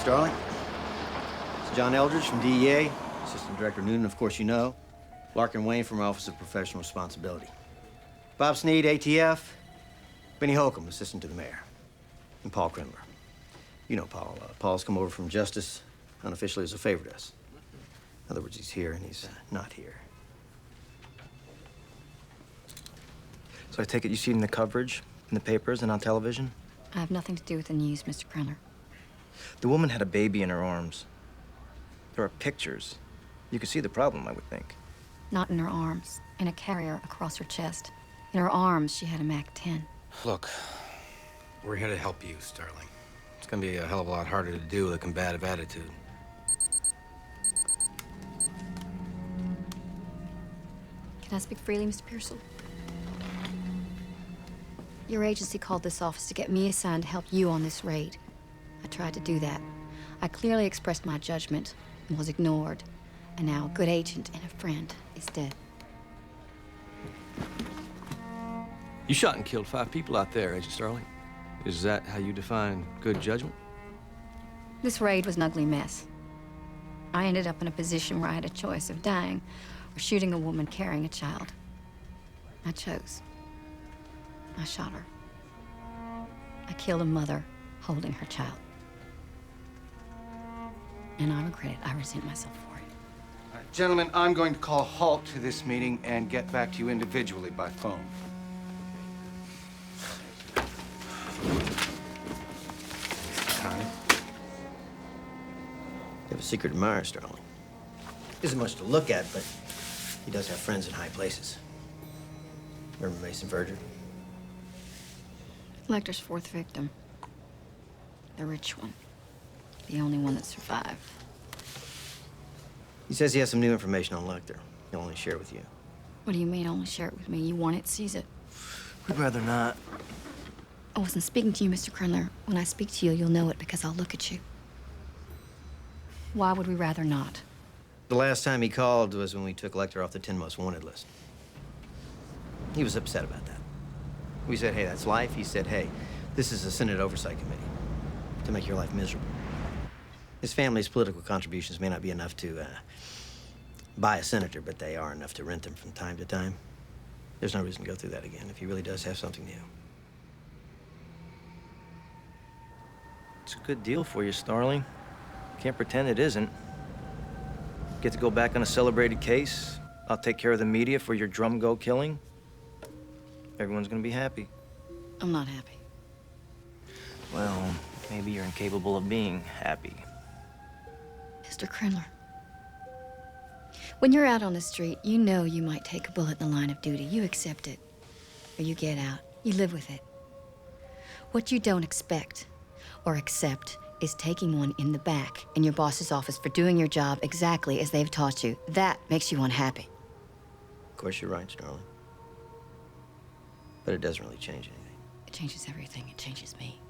Starling. It's John Eldridge from DEA. Assistant Director Noonan, of course you know. Larkin Wayne from our Office of Professional Responsibility. Bob Sneed, ATF. Benny Holcomb, Assistant to the Mayor. And Paul Krendler. You know Paul. Paul's come over from Justice unofficially as a favor to us. In other words, he's here and he's not here. So I take it you've seen the coverage in the papers and on television? I have nothing to do with the news, Mr. Krendler. The woman had a baby in her arms. There are pictures. You could see the problem, I would think. Not in her arms. In a carrier across her chest. In her arms, she had a MAC-10. Look, we're here to help you, Starling. It's gonna be a hell of a lot harder to do with a combative attitude. Can I speak freely, Mr. Pearsall? Your agency called this office to get me assigned to help you on this raid. I tried to do that. I clearly expressed my judgment and was ignored. And now a good agent and a friend is dead. You shot and killed 5 people out there, Agent Starling. Is that how you define good judgment? This raid was an ugly mess. I ended up in a position where I had a choice of dying or shooting a woman carrying a child. I chose. I shot her. I killed a mother holding her child. And I regret it. I resent myself for it. All right, gentlemen, I'm going to call a halt to this meeting and get back to you individually by phone. You have a secret admirer, Starling. Isn't much to look at, but he does have friends in high places. Remember Mason Verger? Lecter's 4th victim. The rich one. The only one that survived. He says he has some new information on Lecter. He'll only share it with you. What do you mean, only share it with me? You want it, seize it. We'd rather not. I wasn't speaking to you, Mr. Krendler. When I speak to you, you'll know it because I'll look at you. Why would we rather not? The last time he called was when we took Lecter off the 10 most wanted list. He was upset about that. We said, hey, that's life. He said, hey, this is a Senate Oversight Committee to make your life miserable. His family's political contributions may not be enough to buy a senator, but they are enough to rent them from time to time. There's no reason to go through that again if he really does have something new. It's a good deal for you, Starling. Can't pretend it isn't. Get to go back on a celebrated case. I'll take care of the media for your drum go killing. Everyone's gonna be happy. I'm not happy. Well, maybe you're incapable of being happy. Mr. Krendler, when you're out on the street, you know you might take a bullet in the line of duty. You accept it. Or you get out. You live with it. What you don't expect or accept is taking one in the back in your boss's office for doing your job exactly as they've taught you. That makes you unhappy. Of course, you're right, Starling. But it doesn't really change anything. It changes everything. It changes me.